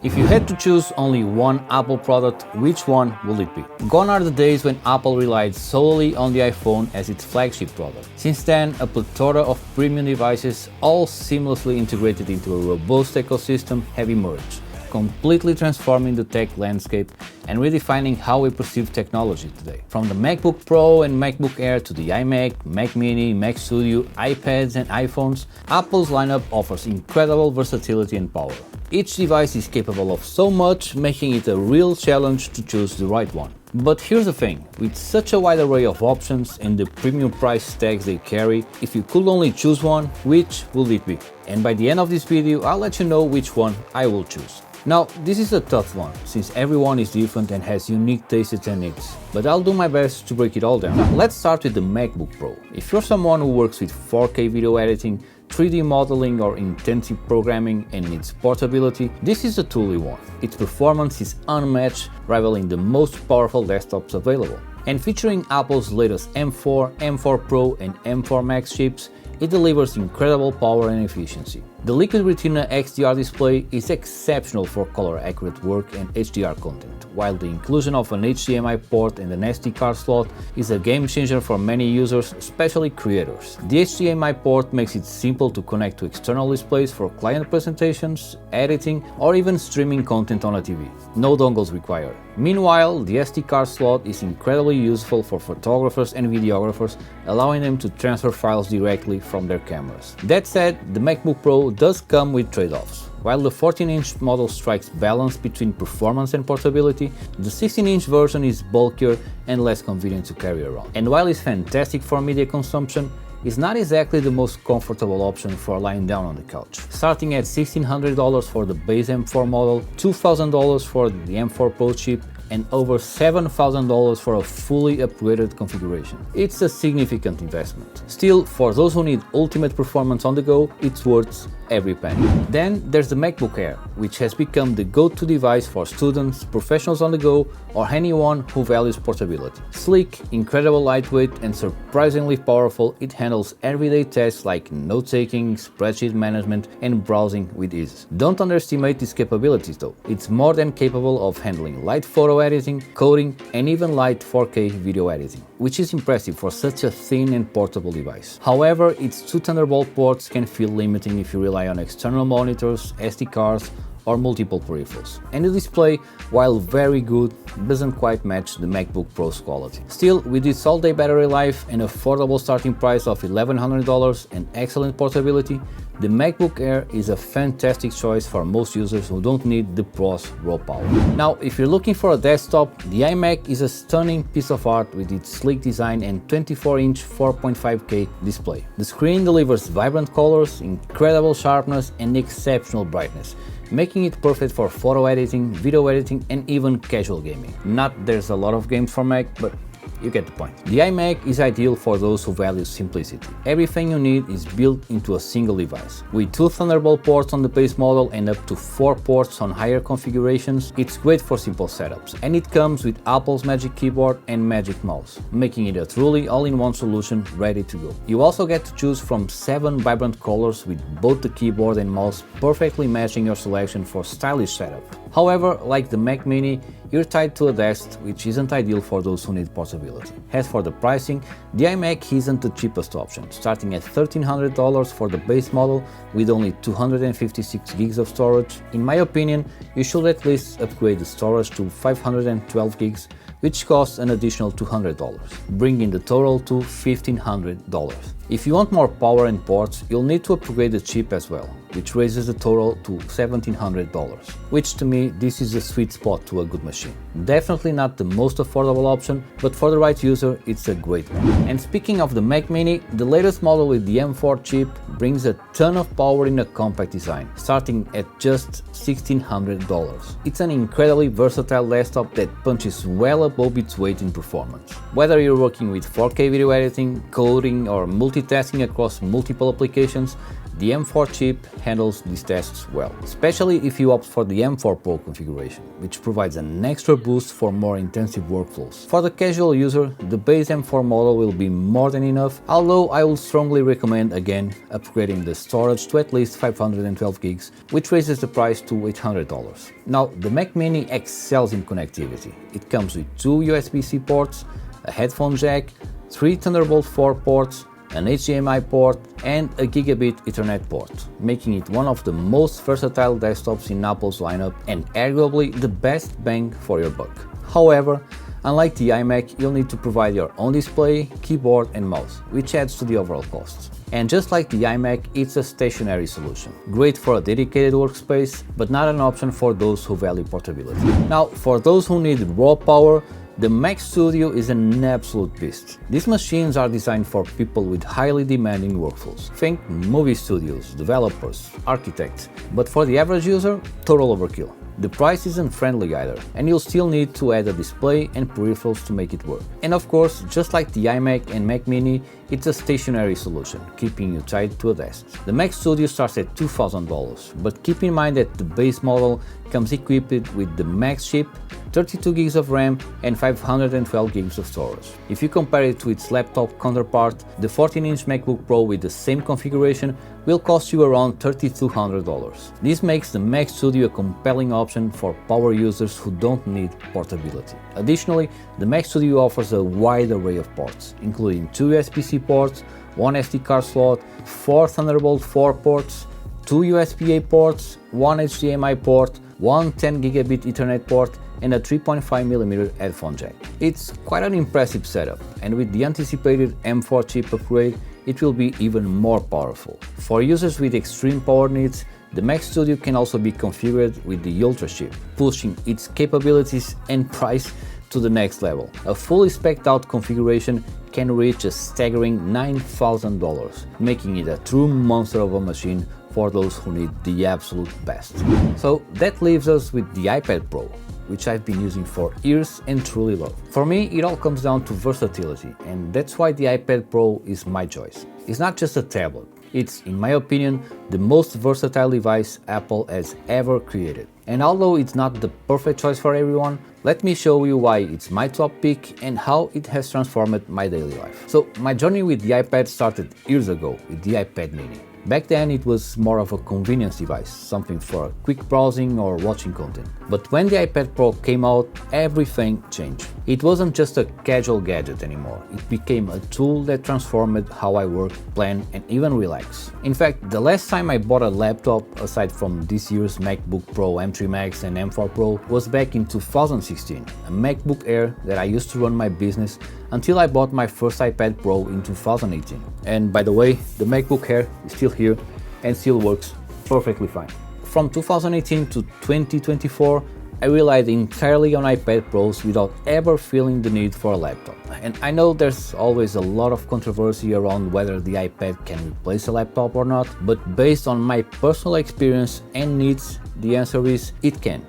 If you had to choose only one Apple product, which one would it be? Gone are the days when Apple relied solely on the iPhone as its flagship product. Since then, a plethora of premium devices, all seamlessly integrated into a robust ecosystem, have emerged, completely transforming the tech landscape and redefining how we perceive technology today. From the MacBook Pro and MacBook Air to the iMac, Mac Mini, Mac Studio, iPads and iPhones, Apple's lineup offers incredible versatility and power. Each device is capable of so much, making it a real challenge to choose the right one. But here's the thing, with such a wide array of options and the premium price tags they carry, if you could only choose one, which would it be? And by the end of this video, I'll let you know which one I will choose. Now, this is a tough one, since everyone is different and has unique tastes and needs, but I'll do my best to break it all down. Let's start with the MacBook Pro. If you're someone who works with 4K video editing, 3D modeling or intensive programming and needs portability, this is the tool you want. Its performance is unmatched, rivaling the most powerful desktops available. And featuring Apple's latest M4, M4 Pro and M4 Max chips, it delivers incredible power and efficiency. The Liquid Retina XDR display is exceptional for color-accurate work and HDR content, while the inclusion of an HDMI port and an SD card slot is a game-changer for many users, especially creators. The HDMI port makes it simple to connect to external displays for client presentations, editing, or even streaming content on a TV. No dongles required. Meanwhile, the SD card slot is incredibly useful for photographers and videographers, allowing them to transfer files directly from their cameras. That said, the MacBook Pro does come with trade-offs. While the 14-inch model strikes balance between performance and portability, the 16-inch version is bulkier and less convenient to carry around. And while it's fantastic for media consumption, it's not exactly the most comfortable option for lying down on the couch. Starting at $1,600 for the base M4 model, $2,000 for the M4 Pro chip, and over $7,000 for a fully upgraded configuration. It's a significant investment. Still, for those who need ultimate performance on the go, it's worth every penny. Then there's the MacBook Air, which has become the go-to device for students, professionals on the go, or anyone who values portability. Sleek, incredible lightweight, and surprisingly powerful, it handles everyday tasks like note-taking, spreadsheet management, and browsing with ease. Don't underestimate its capabilities though. It's more than capable of handling light photo editing, coding, and even light 4K video editing, which is impressive for such a thin and portable device. However, its two Thunderbolt ports can feel limiting if you rely on external monitors, SD cards, or multiple peripherals. And the display, while very good, doesn't quite match the MacBook Pro's quality. Still, with its all-day battery life, an affordable starting price of $1,100 and excellent portability, the MacBook Air is a fantastic choice for most users who don't need the Pro's raw power. Now, if you're looking for a desktop, the iMac is a stunning piece of art with its sleek design and 24-inch 4.5K display. The screen delivers vibrant colors, incredible sharpness, and exceptional brightness, making it perfect for photo editing, video editing, and even casual gaming. Not there's a lot of games for Mac, but you get the point. The iMac is ideal for those who value simplicity. Everything you need is built into a single device. With two Thunderbolt ports on the base model and up to 4 ports on higher configurations, it's great for simple setups. And it comes with Apple's Magic Keyboard and Magic Mouse, making it a truly all-in-one solution ready to go. You also get to choose from 7 vibrant colors with both the keyboard and mouse perfectly matching your selection for stylish setup. However, like the Mac Mini, you're tied to a desk, which isn't ideal for those who need portability. As for the pricing, the iMac isn't the cheapest option, starting at $1,300 for the base model with only 256 gigs of storage. In my opinion, you should at least upgrade the storage to 512 gigs, which costs an additional $200, bringing the total to $1,500. If you want more power and ports, you'll need to upgrade the chip as well, which raises the total to $1,700, which to me, this is a sweet spot to a good machine. Definitely not the most affordable option, but for the right user, it's a great one. And speaking of the Mac Mini, the latest model with the M4 chip brings a ton of power in a compact design, starting at just $1,600. It's an incredibly versatile desktop that punches well above its weight in performance. Whether you're working with 4K video editing, coding, or multitasking across multiple applications, The M4 chip handles these tasks well, especially if you opt for the M4 Pro configuration, which provides an extra boost for more intensive workflows. For the casual user, the base M4 model will be more than enough, although I would strongly recommend again upgrading the storage to at least 512 gigs, which raises the price to $800. Now, the Mac Mini excels in connectivity. It comes with 2 USB-C ports, a headphone jack, 3 Thunderbolt 4 ports, an HDMI port and a gigabit Ethernet port, making it one of the most versatile desktops in Apple's lineup and arguably the best bang for your buck. However, unlike the iMac, you'll need to provide your own display, keyboard and mouse, which adds to the overall cost. And just like the iMac, it's a stationary solution. Great for a dedicated workspace, but not an option for those who value portability. Now, for those who need raw power, the Mac Studio is an absolute beast. These machines are designed for people with highly demanding workflows. Think movie studios, developers, architects, but for the average user, total overkill. The price isn't friendly either, and you'll still need to add a display and peripherals to make it work. And of course, just like the iMac and Mac Mini, it's a stationary solution, keeping you tied to a desk. The Mac Studio starts at $2,000, but keep in mind that the base model comes equipped with the Max chip, 32 gigs of RAM and 512 gigs of storage. If you compare it to its laptop counterpart, the 14-inch MacBook Pro with the same configuration will cost you around $3,200. This makes the Mac Studio a compelling option for power users who don't need portability. Additionally, the Mac Studio offers a wide array of ports, including 2 USB-C ports, 1 SD card slot, 4 Thunderbolt 4 ports, 2 USB-A ports, 1 HDMI port, 1 10 gigabit Ethernet port and a 3.5mm headphone jack. It's quite an impressive setup, and with the anticipated M4 chip upgrade, it will be even more powerful. For users with extreme power needs, the Mac Studio can also be configured with the Ultra chip, pushing its capabilities and price to the next level. A fully spec'd out configuration can reach a staggering $9,000, making it a true monster of a machine for those who need the absolute best. So that leaves us with the iPad Pro, which I've been using for years and truly love. For me, it all comes down to versatility, and that's why the iPad Pro is my choice. It's not just a tablet. It's, in my opinion, the most versatile device Apple has ever created. And although it's not the perfect choice for everyone, let me show you why it's my top pick and how it has transformed my daily life. So, my journey with the iPad started years ago with the iPad Mini. Back then it was more of a convenience device, something for quick browsing or watching content. But when the iPad Pro came out, everything changed. It wasn't just a casual gadget anymore, it became a tool that transformed how I work, plan and even relax. In fact, the last time I bought a laptop, aside from this year's MacBook Pro M3 Max and M4 Pro, was back in 2016, a MacBook Air that I used to run my business until I bought my first iPad Pro in 2018. And by the way, the MacBook Air is still here and still works perfectly fine. From 2018 to 2024, I relied entirely on iPad Pros without ever feeling the need for a laptop. And I know there's always a lot of controversy around whether the iPad can replace a laptop or not, but based on my personal experience and needs, the answer is it can.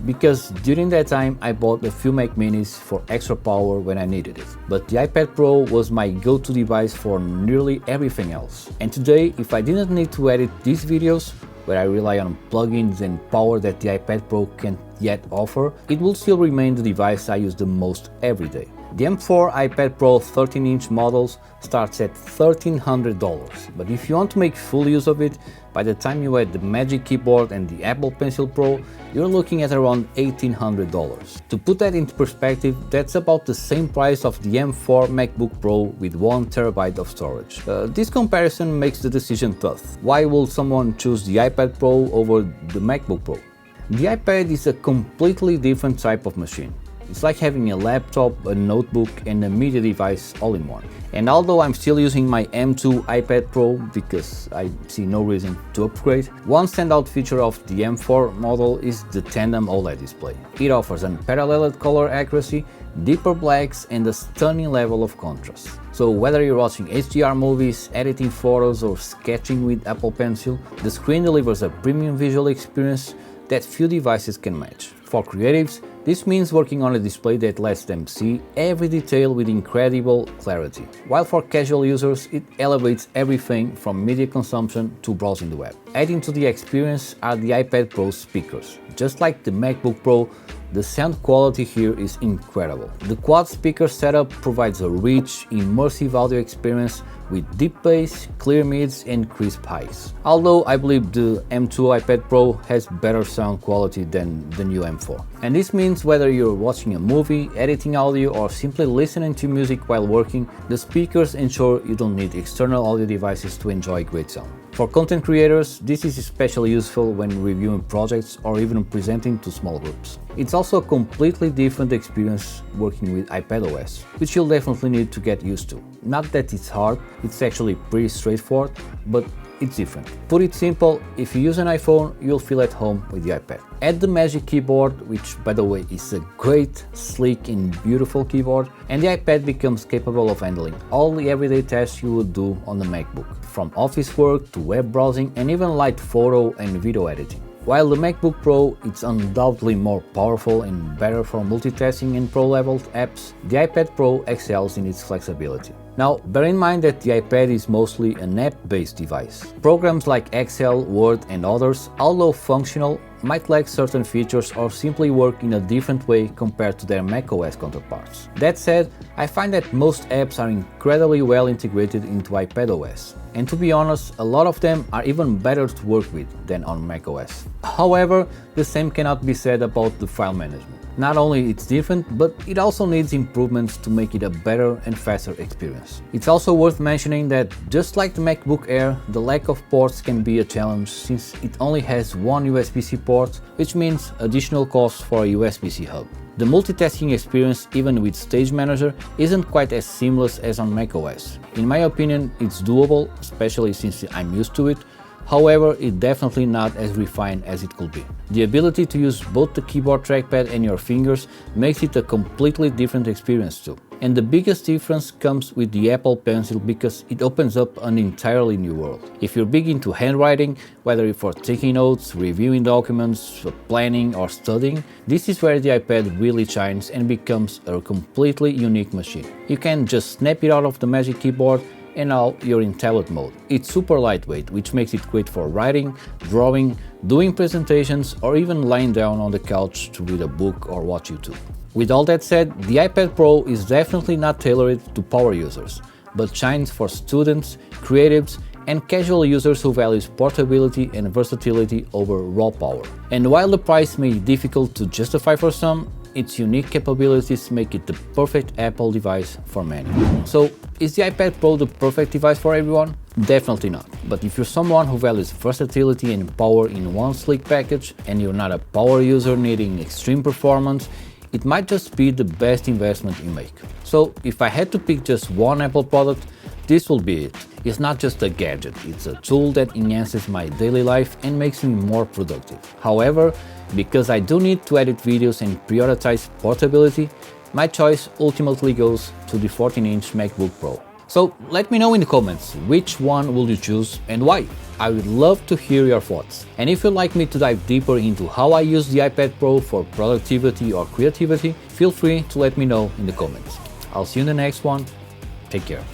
Because during that time I bought a few Mac Minis for extra power when I needed it. But the iPad Pro was my go-to device for nearly everything else. And today, if I didn't need to edit these videos, where I rely on plugins and power that the iPad Pro can't yet offer, it will still remain the device I use the most every day. The M4 iPad Pro 13-inch models starts at $1,300, but if you want to make full use of it, by the time you add the Magic Keyboard and the Apple Pencil Pro, you're looking at around $1,800. To put that into perspective, that's about the same price of the M4 MacBook Pro with 1TB of storage. This comparison makes the decision tough. Why will someone choose the iPad Pro over the MacBook Pro? The iPad is a completely different type of machine. It's like having a laptop, a notebook and a media device all in one. And although I'm still using my M2 iPad Pro because I see no reason to upgrade, one standout feature of the M4 model is the tandem OLED display. It offers unparalleled color accuracy, deeper blacks and a stunning level of contrast. So whether you're watching HDR movies, editing photos or sketching with Apple Pencil, the screen delivers a premium visual experience that few devices can match. For creatives, This means working on a display that lets them see every detail with incredible clarity, while for casual users it elevates everything from media consumption to browsing the web. Adding to the experience are the iPad Pro speakers. Just like the MacBook Pro, the sound quality here is incredible. The quad speaker setup provides a rich, immersive audio experience with deep bass, clear mids and crisp highs. Although I believe the M2 iPad Pro has better sound quality than the new M4. And this means whether you're watching a movie, editing audio or simply listening to music while working, the speakers ensure you don't need external audio devices to enjoy great sound. For content creators, this is especially useful when reviewing projects or even presenting to small groups. It's also a completely different experience working with iPadOS, which you'll definitely need to get used to. Not that it's hard, it's actually pretty straightforward, but it's different. Put it simple, if you use an iPhone, you'll feel at home with the iPad. Add the Magic Keyboard, which by the way is a great, sleek and beautiful keyboard, and the iPad becomes capable of handling all the everyday tasks you would do on the MacBook, from office work to web browsing and even light photo and video editing. While the MacBook Pro is undoubtedly more powerful and better for multitasking and pro-level apps, the iPad Pro excels in its flexibility. Now, bear in mind that the iPad is mostly an app-based device. Programs like Excel, Word and others, although functional, might lack certain features or simply work in a different way compared to their macOS counterparts. That said, I find that most apps are incredibly well integrated into iPadOS. And to be honest, a lot of them are even better to work with than on macOS. However, the same cannot be said about the file management. Not only it's different, but it also needs improvements to make it a better and faster experience. It's also worth mentioning that just like the MacBook Air, the lack of ports can be a challenge since it only has one USB-C port, which means additional costs for a USB-C hub. The multitasking experience, even with Stage Manager, isn't quite as seamless as on macOS. In my opinion, it's doable, especially since I'm used to it. However, it's definitely not as refined as it could be. The ability to use both the keyboard trackpad and your fingers makes it a completely different experience too. And the biggest difference comes with the Apple Pencil because it opens up an entirely new world. If you're big into handwriting, whether for taking notes, reviewing documents, planning or studying, this is where the iPad really shines and becomes a completely unique machine. You can just snap it out of the Magic Keyboard and now you're in tablet mode. It's super lightweight, which makes it great for writing, drawing, doing presentations, or even lying down on the couch to read a book or watch YouTube. With all that said, the iPad Pro is definitely not tailored to power users, but shines for students, creatives, and casual users who value portability and versatility over raw power. And while the price may be difficult to justify for some, its unique capabilities make it the perfect Apple device for many. So, is the iPad Pro the perfect device for everyone? Definitely not. But if you're someone who values versatility and power in one sleek package, and you're not a power user needing extreme performance, it might just be the best investment you make. So, if I had to pick just one Apple product, this will be it. It's not just a gadget, it's a tool that enhances my daily life and makes me more productive. However, because I do need to edit videos and prioritize portability, my choice ultimately goes to the 14-inch MacBook Pro. So let me know in the comments which one will you choose and why. I would love to hear your thoughts. And if you'd like me to dive deeper into how I use the iPad Pro for productivity or creativity, feel free to let me know in the comments. I'll see you in the next one. Take care.